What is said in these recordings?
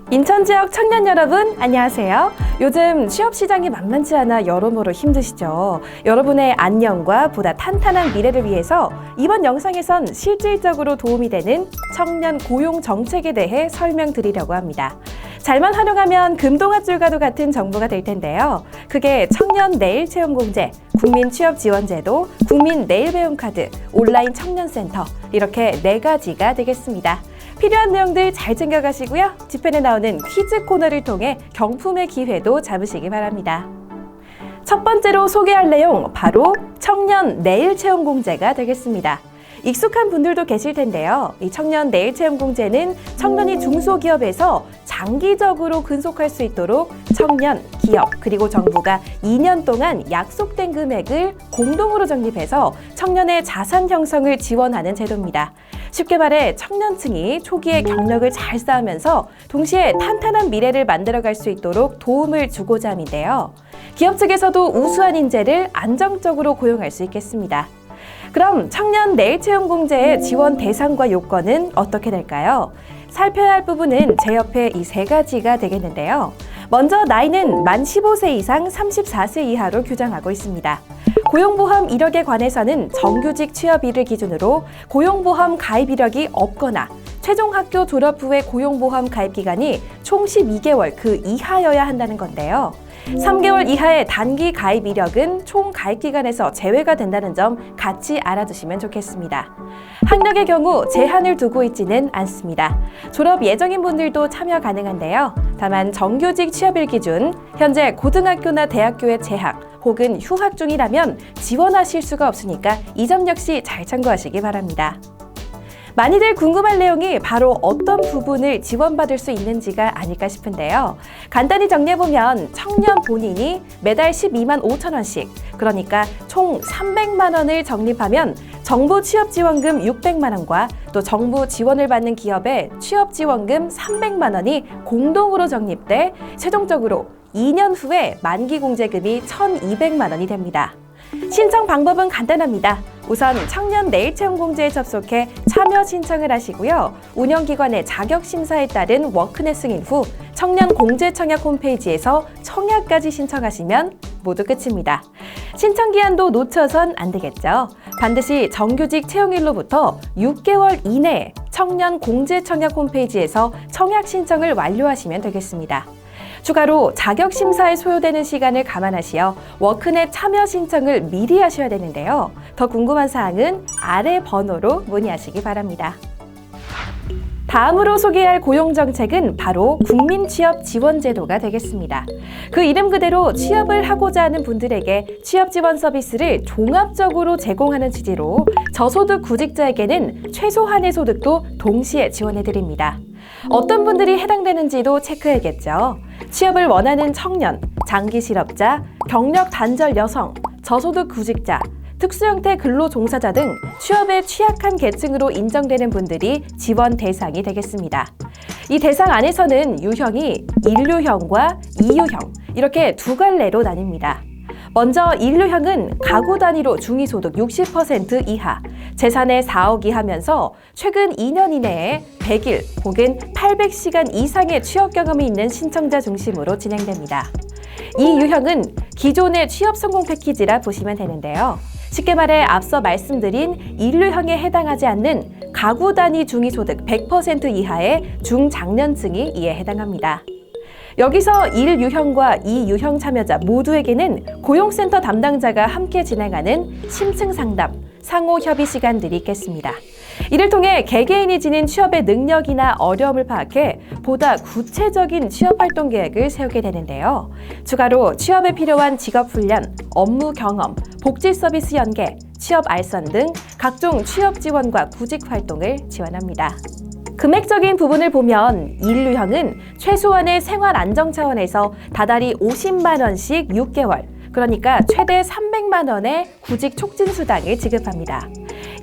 인천 지역 청년 여러분, 안녕하세요. 요즘 취업 시장이 만만치 않아 여러모로 힘드시죠? 여러분의 안녕과 보다 탄탄한 미래를 위해서 이번 영상에선 실질적으로 도움이 되는 청년 고용 정책에 대해 설명드리려고 합니다. 잘만 활용하면 금동아줄과도 같은 정보가 될 텐데요. 그게 청년 내일 채용공제, 국민 취업 지원제도, 국민 내일 배움카드, 온라인 청년센터 이렇게 4가지가 되겠습니다. 필요한 내용들 잘 챙겨가시고요. 뒤편에 나오는 퀴즈 코너를 통해 경품의 기회도 잡으시기 바랍니다. 첫 번째로 소개할 내용 바로 청년 내일 채용공제가 되겠습니다. 익숙한 분들도 계실 텐데요. 이 청년 내일 채용공제는 청년이 중소기업에서 장기적으로 근속할 수 있도록 청년, 기업, 그리고 정부가 2년 동안 약속된 금액을 공동으로 적립해서 청년의 자산 형성을 지원하는 제도입니다. 쉽게 말해 청년층이 초기에 경력을 잘 쌓으면서 동시에 탄탄한 미래를 만들어갈 수 있도록 도움을 주고자 함인데요. 기업 측에서도 우수한 인재를 안정적으로 고용할 수 있겠습니다. 그럼 청년 내일 채용공제의 지원 대상과 요건은 어떻게 될까요? 살펴야 할 부분은 제 옆에 이 3가지가 되겠는데요. 먼저 나이는 만 15세 이상 34세 이하로 규정하고 있습니다. 고용보험 이력에 관해서는 정규직 취업일을 기준으로 고용보험 가입 이력이 없거나 최종 학교 졸업 후의 고용보험 가입 기간이 총 12개월 그 이하여야 한다는 건데요. 3개월 이하의 단기 가입 이력은 총 가입 기간에서 제외가 된다는 점 같이 알아두시면 좋겠습니다. 학력의 경우 제한을 두고 있지는 않습니다. 졸업 예정인 분들도 참여 가능한데요. 다만 정규직 취업일 기준, 현재 고등학교나 대학교에 재학 혹은 휴학 중이라면 지원하실 수가 없으니까 이 점 역시 잘 참고하시기 바랍니다. 많이들 궁금한 내용이 바로 어떤 부분을 지원받을 수 있는지가 아닐까 싶은데요. 간단히 정리해보면 청년 본인이 매달 12만 5천 원씩, 그러니까 총 300만 원을 적립하면 정부 취업지원금 600만 원과 또 정부 지원을 받는 기업의 취업지원금 300만 원이 공동으로 적립돼 최종적으로 2년 후에 만기공제금이 1,200만 원이 됩니다. 신청 방법은 간단합니다. 우선 청년 내일 채용공제에 접속해 참여 신청을 하시고요. 운영기관의 자격심사에 따른 워크넷 승인 후 청년 공제 청약 홈페이지에서 청약까지 신청하시면 모두 끝입니다. 신청 기한도 놓쳐선 안 되겠죠. 반드시 정규직 채용일로부터 6개월 이내에 청년 공제 청약 홈페이지에서 청약 신청을 완료하시면 되겠습니다. 추가로 자격심사에 소요되는 시간을 감안하시어 워크넷 참여 신청을 미리 하셔야 되는데요. 더 궁금한 사항은 아래 번호로 문의하시기 바랍니다. 다음으로 소개할 고용정책은 바로 국민취업지원제도가 되겠습니다. 그 이름 그대로 취업을 하고자 하는 분들에게 취업지원 서비스를 종합적으로 제공하는 취지로 저소득 구직자에게는 최소한의 소득도 동시에 지원해드립니다. 어떤 분들이 해당되는지도 체크해야겠죠. 취업을 원하는 청년, 장기 실업자, 경력 단절 여성, 저소득 구직자, 특수형태 근로종사자 등 취업에 취약한 계층으로 인정되는 분들이 지원 대상이 되겠습니다. 이 대상 안에서는 유형이 1유형과 2유형 이렇게 두 갈래로 나뉩니다. 먼저 1유형은 가구 단위로 중위소득 60% 이하, 재산의 4억 이하면서 최근 2년 이내에 100일 혹은 800시간 이상의 취업 경험이 있는 신청자 중심으로 진행됩니다. 이 유형은 기존의 취업 성공 패키지라 보시면 되는데요. 쉽게 말해 앞서 말씀드린 1유형에 해당하지 않는 가구 단위 중위소득 100% 이하의 중장년층이 이에 해당합니다. 여기서 1유형과 2유형 참여자 모두에게는 고용센터 담당자가 함께 진행하는 심층 상담, 상호 협의 시간들이 있겠습니다. 이를 통해 개개인이 지닌 취업의 능력이나 어려움을 파악해 보다 구체적인 취업활동 계획을 세우게 되는데요. 추가로 취업에 필요한 직업훈련, 업무 경험, 복지 서비스 연계, 취업 알선 등 각종 취업 지원과 구직 활동을 지원합니다. 금액적인 부분을 보면 1유형은 최소한의 생활 안정 차원에서 다달이 50만 원씩 6개월, 그러니까 최대 300만 원의 구직 촉진 수당을 지급합니다.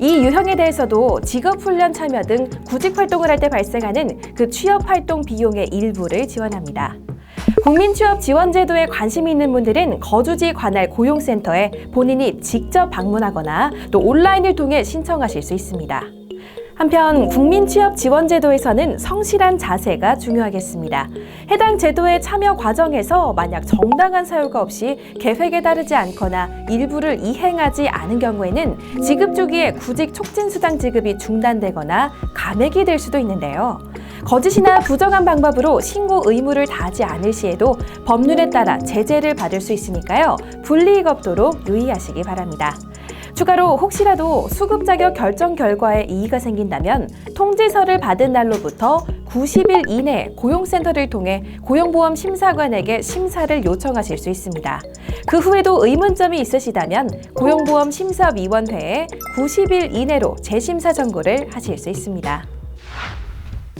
이 유형에 대해서도 직업훈련 참여 등 구직 활동을 할 때 발생하는 그 취업 활동 비용의 일부를 지원합니다. 국민취업지원제도에 관심이 있는 분들은 거주지 관할 고용센터에 본인이 직접 방문하거나 또 온라인을 통해 신청하실 수 있습니다. 한편 국민취업지원제도에서는 성실한 자세가 중요하겠습니다. 해당 제도의 참여 과정에서 만약 정당한 사유가 없이 계획에 따르지 않거나 일부를 이행하지 않은 경우에는 지급 주기에 구직 촉진수당 지급이 중단되거나 감액이 될 수도 있는데요. 거짓이나 부정한 방법으로 신고 의무를 다하지 않을 시에도 법률에 따라 제재를 받을 수 있으니까요. 불이익 없도록 유의하시기 바랍니다. 추가로 혹시라도 수급 자격 결정 결과에 이의가 생긴다면 통지서를 받은 날로부터 90일 이내 고용센터를 통해 고용보험 심사관에게 심사를 요청하실 수 있습니다. 그 후에도 의문점이 있으시다면 고용보험 심사위원회에 90일 이내로 재심사 청구를 하실 수 있습니다.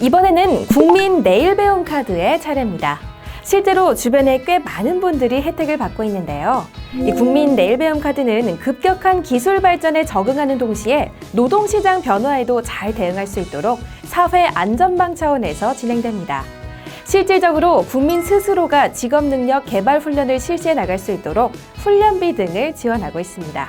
이번에는 국민 내일배움 카드의 차례입니다. 실제로 주변에 꽤 많은 분들이 혜택을 받고 있는데요. 이 국민 내일배움 카드는 급격한 기술 발전에 적응하는 동시에 노동시장 변화에도 잘 대응할 수 있도록 사회 안전망 차원에서 진행됩니다. 실질적으로 국민 스스로가 직업능력 개발 훈련을 실시해 나갈 수 있도록 훈련비 등을 지원하고 있습니다.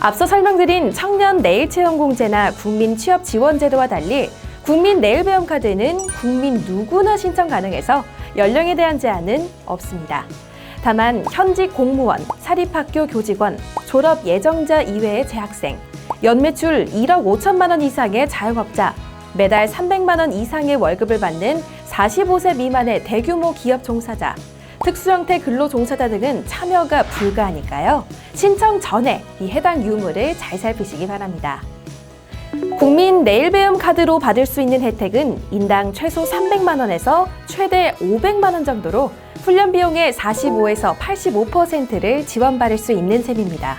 앞서 설명드린 청년 내일채용공제나 국민취업지원제도와 달리 국민 내일배움 카드는 국민 누구나 신청 가능해서 연령에 대한 제한은 없습니다. 다만 현직 공무원, 사립학교 교직원, 졸업 예정자 이외의 재학생, 연매출 1억 5천만 원 이상의 자영업자, 매달 300만 원 이상의 월급을 받는 45세 미만의 대규모 기업 종사자, 특수형태 근로종사자 등은 참여가 불가하니까요. 신청 전에 이 해당 유무를 잘 살피시기 바랍니다. 국민 내일배움 카드로 받을 수 있는 혜택은 인당 최소 300만 원에서 최대 500만 원 정도로 훈련 비용의 45에서 85%를 지원받을 수 있는 셈입니다.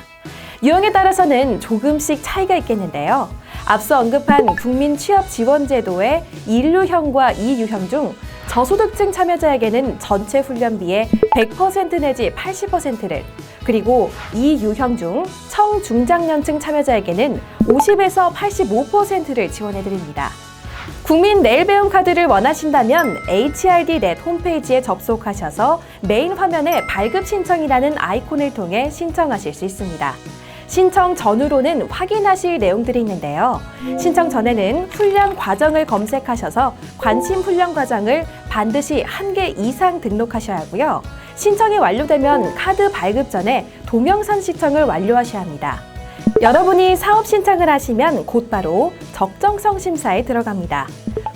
유형에 따라서는 조금씩 차이가 있겠는데요. 앞서 언급한 국민취업지원제도의 1유형과 2유형 중 저소득층 참여자에게는 전체 훈련비의 100% 내지 80%를, 그리고 이 유형 중 청중장년층 참여자에게는 50에서 85%를 지원해드립니다. 국민 내일배움 카드를 원하신다면 HRDnet 홈페이지에 접속하셔서 메인 화면에 발급 신청이라는 아이콘을 통해 신청하실 수 있습니다. 신청 전후로는 확인하실 내용들이 있는데요. 신청 전에는 훈련 과정을 검색하셔서 관심 훈련 과정을 반드시 1개 이상 등록하셔야 하고요. 신청이 완료되면 카드 발급 전에 동영상 시청을 완료하셔야 합니다. 여러분이 사업 신청을 하시면 곧바로 적정성 심사에 들어갑니다.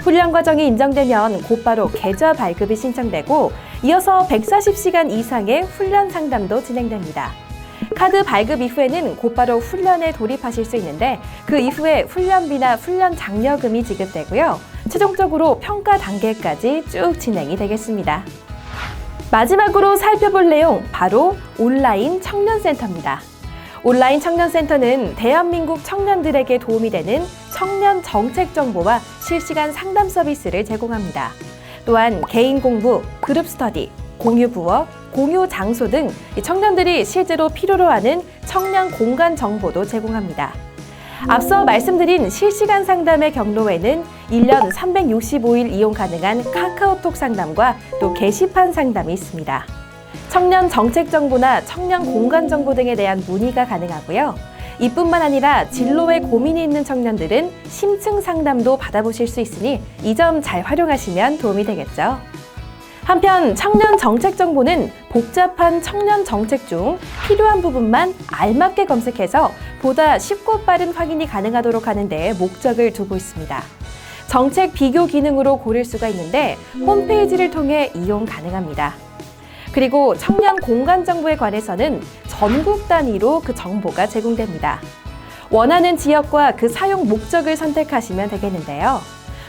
훈련 과정이 인정되면 곧바로 계좌 발급이 신청되고 이어서 140시간 이상의 훈련 상담도 진행됩니다. 카드 발급 이후에는 곧바로 훈련에 돌입하실 수 있는데 그 이후에 훈련비나 훈련 장려금이 지급되고요. 최종적으로 평가 단계까지 쭉 진행이 되겠습니다. 마지막으로 살펴볼 내용 바로 온라인 청년센터입니다. 온라인 청년센터는 대한민국 청년들에게 도움이 되는 청년 정책 정보와 실시간 상담 서비스를 제공합니다. 또한 개인 공부, 그룹 스터디, 공유 부업, 공유 장소 등 청년들이 실제로 필요로 하는 청년 공간 정보도 제공합니다. 앞서 말씀드린 실시간 상담의 경로에는 1년 365일 이용 가능한 카카오톡 상담과 또 게시판 상담이 있습니다. 청년 정책 정보나 청년 공간 정보 등에 대한 문의가 가능하고요. 이뿐만 아니라 진로에 고민이 있는 청년들은 심층 상담도 받아보실 수 있으니 이 점 잘 활용하시면 도움이 되겠죠. 한편 청년 정책 정보는 복잡한 청년 정책 중 필요한 부분만 알맞게 검색해서 보다 쉽고 빠른 확인이 가능하도록 하는 데 목적을 두고 있습니다. 정책 비교 기능으로 고를 수가 있는데 홈페이지를 통해 이용 가능합니다. 그리고 청년 공간 정보에 관해서는 전국 단위로 그 정보가 제공됩니다. 원하는 지역과 그 사용 목적을 선택하시면 되겠는데요.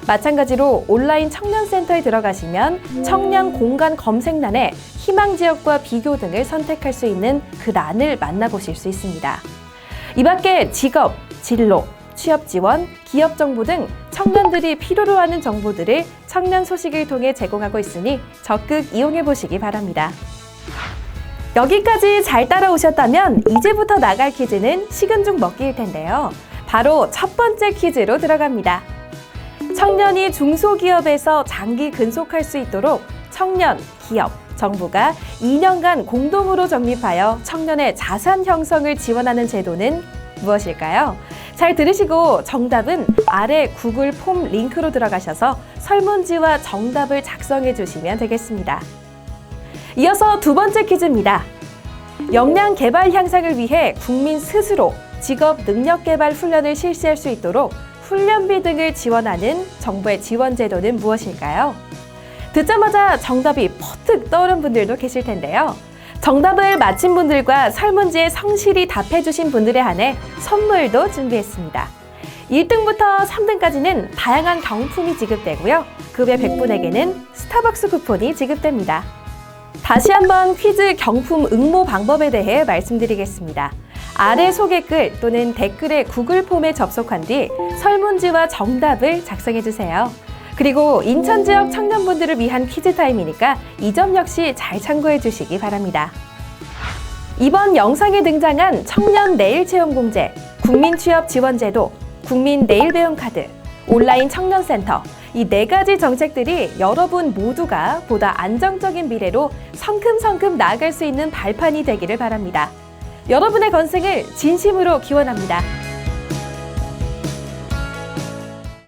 마찬가지로 온라인 청년센터에 들어가시면 청년 공간 검색란에 희망 지역과 비교 등을 선택할 수 있는 그 란을 만나보실 수 있습니다. 이 밖에 직업, 진로, 취업 지원, 기업 정보 등 청년들이 필요로 하는 정보들을 청년 소식을 통해 제공하고 있으니 적극 이용해 보시기 바랍니다. 여기까지 잘 따라오셨다면 이제부터 나갈 퀴즈는 식은 죽 먹기일 텐데요. 바로 첫 번째 퀴즈로 들어갑니다. 청년이 중소기업에서 장기 근속할 수 있도록 청년, 기업, 정부가 2년간 공동으로 적립하여 청년의 자산 형성을 지원하는 제도는 무엇일까요? 잘 들으시고 정답은 아래 구글 폼 링크로 들어가셔서 설문지와 정답을 작성해 주시면 되겠습니다. 이어서 두 번째 퀴즈입니다. 역량 개발 향상을 위해 국민 스스로 직업 능력 개발 훈련을 실시할 수 있도록 훈련비 등을 지원하는 정부의 지원 제도는 무엇일까요? 듣자마자 정답이 퍼뜩 떠오른 분들도 계실 텐데요. 정답을 맞힌 분들과 설문지에 성실히 답해주신 분들에 한해 선물도 준비했습니다. 1등부터 3등까지는 다양한 경품이 지급되고요. 급여 100분에게는 스타벅스 쿠폰이 지급됩니다. 다시 한번 퀴즈 경품 응모 방법에 대해 말씀드리겠습니다. 아래 소개글 또는 댓글에 구글 폼에 접속한 뒤 설문지와 정답을 작성해주세요. 그리고 인천 지역 청년분들을 위한 퀴즈 타임이니까 이 점 역시 잘 참고해 주시기 바랍니다. 이번 영상에 등장한 청년 내일채용공제, 국민취업지원제도, 국민내일배움카드, 온라인 청년센터 이 4가지 정책들이 여러분 모두가 보다 안정적인 미래로 성큼성큼 나아갈 수 있는 발판이 되기를 바랍니다. 여러분의 건승을 진심으로 기원합니다.